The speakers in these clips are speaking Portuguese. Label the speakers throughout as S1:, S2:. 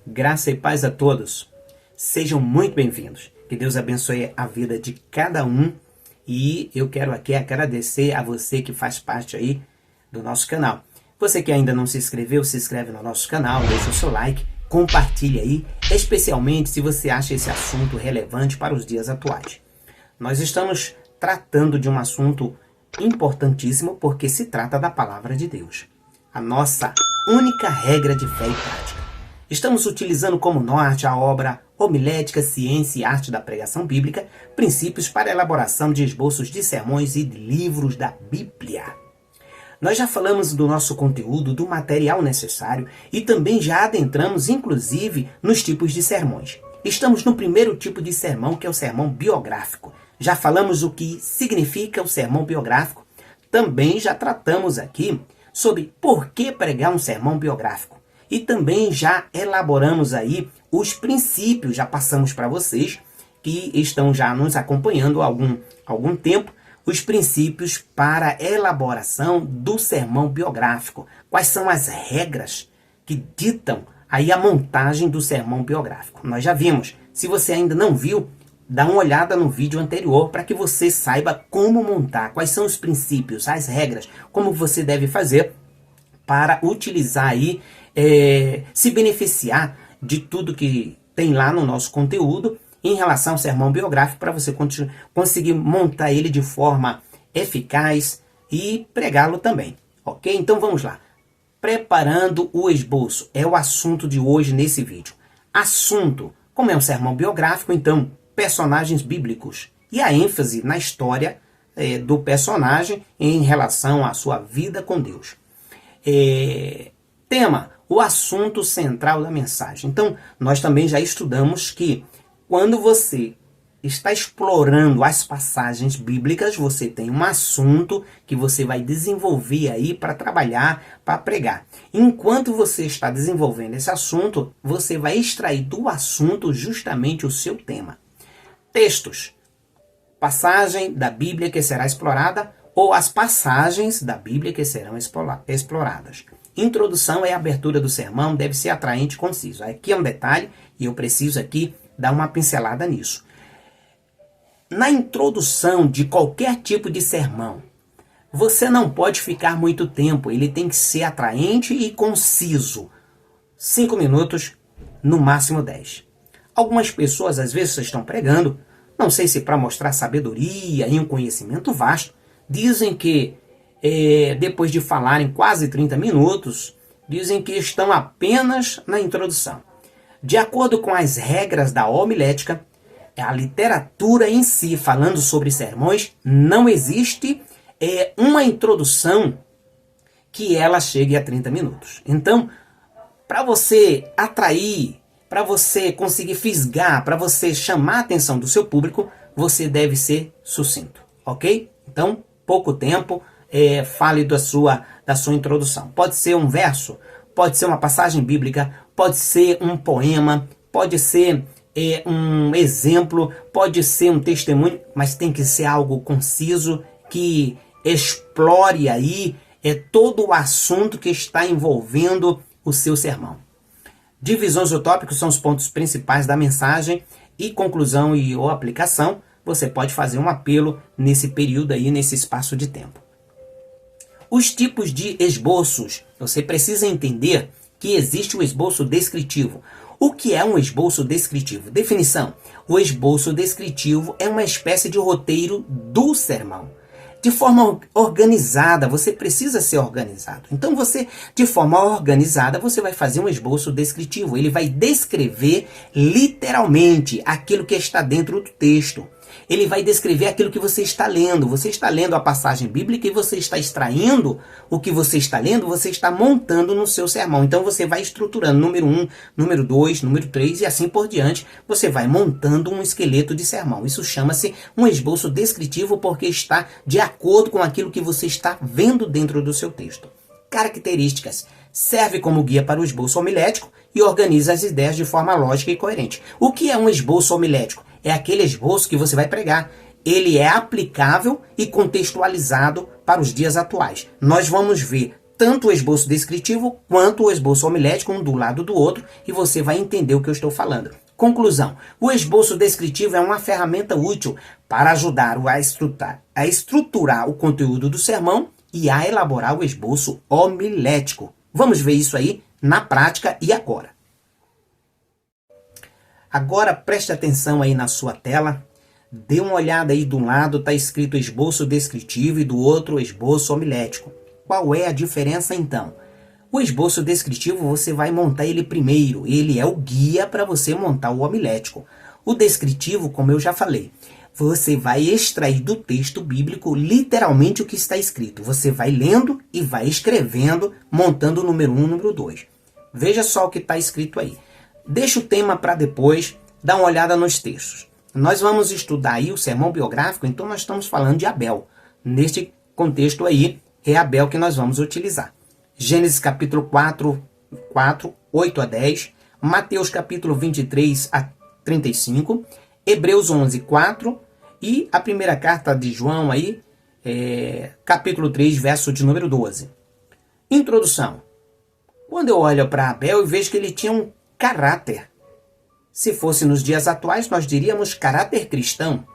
S1: Graça e paz a todos. Sejam muito bem-vindos. Que Deus abençoe a vida de cada um. E eu quero aqui agradecer a você que faz parte aí do nosso canal. Você que ainda não se inscreveu, se inscreve no nosso canal, deixa o seu like, compartilhe aí, especialmente se você acha esse assunto relevante para os dias atuais. Nós estamos tratando de um assunto importantíssimo porque se trata da palavra de Deus. A nossa única regra de fé e prática. Estamos utilizando como norte a obra Homilética, Ciência e Arte da Pregação Bíblica, princípios para a elaboração de esboços de sermões e de livros da Bíblia. Nós já falamos do nosso conteúdo, do material necessário e também já adentramos, inclusive, nos tipos de sermões. Estamos no primeiro tipo de sermão, que é o sermão biográfico. Já falamos o que significa o sermão biográfico. Também já tratamos aqui sobre por que pregar um sermão biográfico. E também já elaboramos aí os princípios, já passamos para vocês que estão já nos acompanhando há algum tempo, os princípios para a elaboração do sermão biográfico. Quais são as regras que ditam aí a montagem do sermão biográfico? Nós já vimos. Se você ainda não viu, dá uma olhada no vídeo anterior para que você saiba como montar, quais são os princípios, as regras, como você deve fazer para utilizar aí, se beneficiar de tudo que tem lá no nosso conteúdo em relação ao sermão biográfico para você conseguir montar ele de forma eficaz e pregá-lo também, ok? Então vamos lá. Preparando o esboço é o assunto de hoje nesse vídeo. Assunto, como é um sermão biográfico, então personagens bíblicos e a ênfase na história do personagem em relação à sua vida com Deus. Tema, o assunto central da mensagem. Então, nós também já estudamos que quando você está explorando as passagens bíblicas, você tem um assunto que você vai desenvolver aí para trabalhar, para pregar. Enquanto você está desenvolvendo esse assunto, você vai extrair do assunto justamente o seu tema. Textos, passagem da Bíblia que será explorada ou as passagens da Bíblia que serão exploradas. Introdução é a abertura do sermão, deve ser atraente e conciso. Aqui é um detalhe e eu preciso aqui dar uma pincelada nisso. Na introdução de qualquer tipo de sermão, você não pode ficar muito tempo, ele tem que ser atraente e conciso. 5 minutos, no máximo 10. Algumas pessoas às vezes estão pregando, não sei se para mostrar sabedoria e um conhecimento vasto, dizem que depois de falarem quase 30 minutos, dizem que estão apenas na introdução. De acordo com as regras da homilética, a literatura em si, falando sobre sermões, não existe uma introdução que ela chegue a 30 minutos. Então, para você atrair, para você conseguir fisgar, para você chamar a atenção do seu público, você deve ser sucinto, ok? Então, pouco tempo, fale da sua introdução. Pode ser um verso, pode ser uma passagem bíblica, pode ser um poema, pode ser um exemplo, pode ser um testemunho, mas tem que ser algo conciso, que explore aí todo o assunto que está envolvendo o seu sermão. Divisões ou tópicos são os pontos principais da mensagem e conclusão ou aplicação. Você pode fazer um apelo nesse período aí, nesse espaço de tempo. Os tipos de esboços. Você precisa entender que existe o esboço descritivo. O que é um esboço descritivo? Definição. O esboço descritivo é uma espécie de roteiro do sermão. De forma organizada, você precisa ser organizado. Então de forma organizada, você vai fazer um esboço descritivo. Ele vai descrever literalmente aquilo que está dentro do texto. Ele vai descrever aquilo que você está lendo. Você está lendo a passagem bíblica e você está extraindo o que você está lendo, você está montando no seu sermão. Então você vai estruturando número 1, número 2, número 3 e assim por diante. Você vai montando um esqueleto de sermão. Isso chama-se um esboço descritivo porque está de acordo com aquilo que você está vendo dentro do seu texto. Características. Serve como guia para o esboço homilético e organiza as ideias de forma lógica e coerente. O que é um esboço homilético? É aquele esboço que você vai pregar. Ele é aplicável e contextualizado para os dias atuais. Nós vamos ver tanto o esboço descritivo quanto o esboço homilético, um do lado do outro, e você vai entender o que eu estou falando. Conclusão: o esboço descritivo é uma ferramenta útil para ajudar a estruturar o conteúdo do sermão e a elaborar o esboço homilético. Vamos ver isso aí na prática e agora. Agora preste atenção aí na sua tela. Dê uma olhada aí, de um lado está escrito esboço descritivo e do outro esboço homilético. Qual é a diferença então? O esboço descritivo você vai montar ele primeiro, ele é o guia para você montar o homilético. O descritivo, como eu já falei, você vai extrair do texto bíblico literalmente o que está escrito. Você vai lendo e vai escrevendo, montando o número 1, número 2. Veja só o que está escrito aí. Deixa o tema para depois, dá uma olhada nos textos. Nós vamos estudar aí o sermão biográfico, então nós estamos falando de Abel. Neste contexto aí, é Abel que nós vamos utilizar. Gênesis capítulo 4, 8 a 10, Mateus capítulo 23 a 35, Hebreus 11, 4 e a primeira carta de João aí, capítulo 3, verso de número 12. Introdução. Quando eu olho para Abel, eu vejo que ele tinha um caráter. Se fosse nos dias atuais, nós diríamos caráter cristão.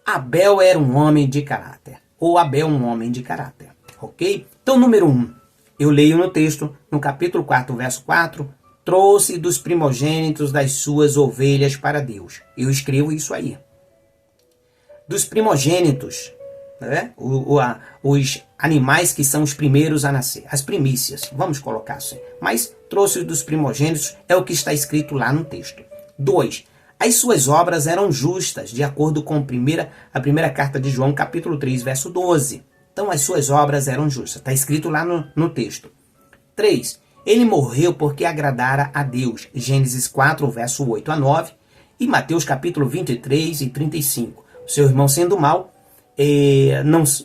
S1: Abel era um homem de caráter. Ou Abel um homem de caráter. Ok? Então, número 1. Eu leio no texto, no capítulo 4, verso 4, trouxe dos primogênitos das suas ovelhas para Deus. Eu escrevo isso aí. Dos primogênitos, né? Os animais que são os primeiros a nascer. As primícias, vamos colocar assim. Mas trouxe dos primogênitos é o que está escrito lá no texto. 2. As suas obras eram justas, de acordo com a primeira carta de João, capítulo 3, verso 12. Então, as suas obras eram justas. Está escrito lá no texto. 3. Ele morreu porque agradara a Deus. Gênesis 4, verso 8 a 9. E Mateus, capítulo 23 e 35. O seu irmão sendo mau,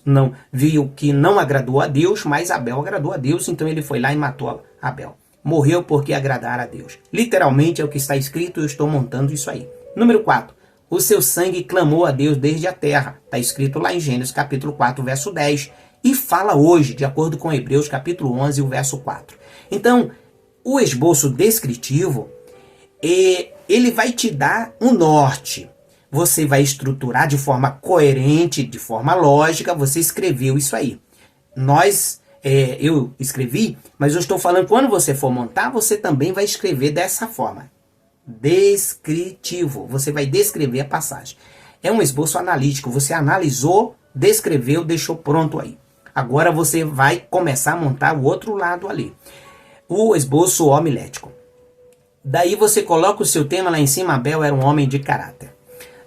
S1: não viu que não agradou a Deus, mas Abel agradou a Deus, então ele foi lá e matou Abel. Morreu porque agradara a Deus. Literalmente é o que está escrito, eu estou montando isso aí. Número 4. O seu sangue clamou a Deus desde a terra. Está escrito lá em Gênesis capítulo 4, verso 10. E fala hoje, de acordo com Hebreus capítulo 11, o verso 4. Então, o esboço descritivo, ele vai te dar um norte. Você vai estruturar de forma coerente, de forma lógica, você escreveu isso aí. Eu escrevi, mas eu estou falando, quando você for montar, você também vai escrever dessa forma. Descritivo. Você vai descrever a passagem. É um esboço analítico. Você analisou, descreveu, deixou pronto aí. Agora você vai começar a montar o outro lado ali. O esboço homilético. Daí você coloca o seu tema lá em cima. Abel era um homem de caráter.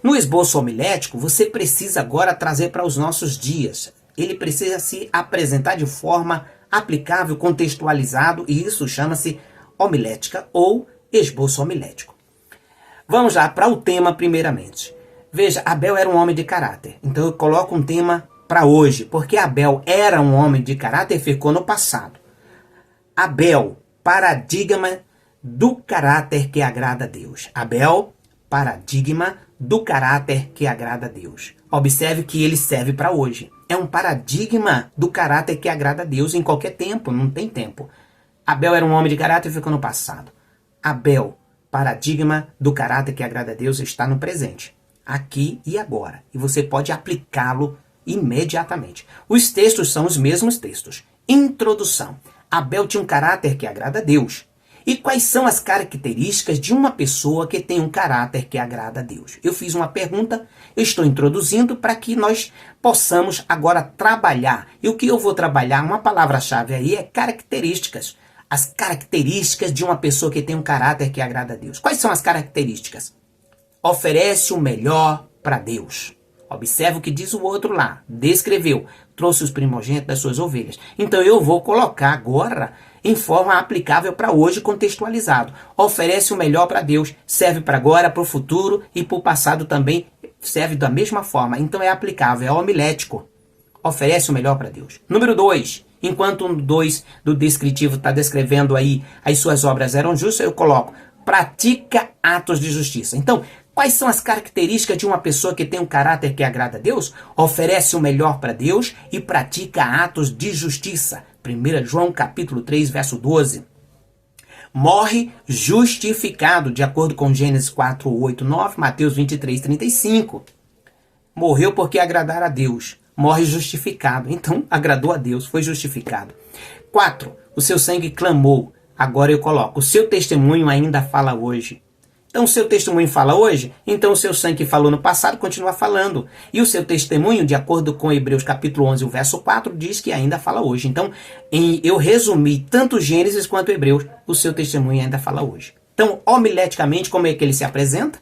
S1: No esboço homilético, você precisa agora trazer para os nossos dias. Ele precisa se apresentar de forma aplicável, contextualizado, e isso chama-se homilética ou esboço homilético. Vamos lá para o tema primeiramente. Veja, Abel era um homem de caráter. Então eu coloco um tema para hoje, porque Abel era um homem de caráter, ficou no passado. Abel, paradigma do caráter que agrada a Deus. Abel, paradigma do caráter que agrada a Deus. Observe que ele serve para hoje. É um paradigma do caráter que agrada a Deus em qualquer tempo, não tem tempo. Abel era um homem de caráter e ficou no passado. Abel, paradigma do caráter que agrada a Deus, está no presente, aqui e agora. E você pode aplicá-lo imediatamente. Os textos são os mesmos textos. Introdução. Abel tinha um caráter que agrada a Deus. E quais são as características de uma pessoa que tem um caráter que agrada a Deus? Eu fiz uma pergunta, eu estou introduzindo para que nós possamos agora trabalhar. E o que eu vou trabalhar, uma palavra-chave aí é características. As características de uma pessoa que tem um caráter que agrada a Deus. Quais são as características? Oferece o melhor para Deus. Observe o que diz o outro lá. Descreveu. Trouxe os primogênitos das suas ovelhas. Então eu vou colocar agora em forma aplicável para hoje, contextualizado. Oferece o melhor para Deus. Serve para agora, para o futuro e para o passado também. Serve da mesma forma. Então é aplicável, é homilético. Oferece o melhor para Deus. Número 2. Enquanto o 2 do descritivo está descrevendo aí as suas obras eram justas, eu coloco pratica atos de justiça. Então, quais são as características de uma pessoa que tem um caráter que agrada a Deus? Oferece o melhor para Deus e pratica atos de justiça. 1 João capítulo 3, verso 12. Morre justificado, de acordo com Gênesis 4, 8, 9, Mateus 23, 35. Morreu porque agradar a Deus. Morre justificado. Então, agradou a Deus, foi justificado. 4. O seu sangue clamou. Agora eu coloco, o seu testemunho ainda fala hoje. Então, o seu testemunho fala hoje, então o seu sangue que falou no passado continua falando. E o seu testemunho, de acordo com Hebreus capítulo 11, o verso 4, diz que ainda fala hoje. Então, eu resumi tanto Gênesis quanto Hebreus, o seu testemunho ainda fala hoje. Então, homileticamente, como é que ele se apresenta?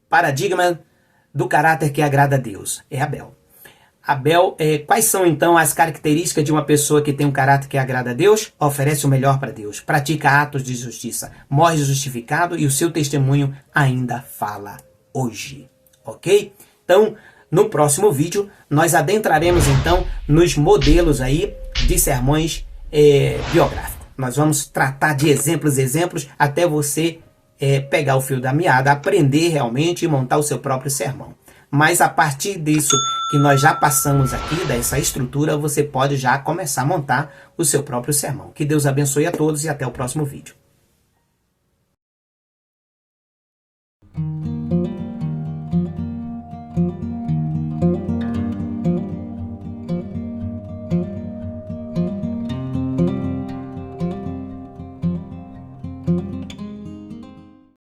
S1: Paradigma do caráter que agrada a Deus. É Abel. Abel, quais são então as características de uma pessoa que tem um caráter que agrada a Deus? Oferece o melhor para Deus, pratica atos de justiça, morre justificado e o seu testemunho ainda fala hoje, ok? Então, no próximo vídeo, nós adentraremos então nos modelos aí de sermões biográficos. Nós vamos tratar de exemplos, até você pegar o fio da meada, aprender realmente e montar o seu próprio sermão. Mas a partir disso que nós já passamos aqui, dessa estrutura, você pode já começar a montar o seu próprio sermão. Que Deus abençoe a todos e até o próximo vídeo.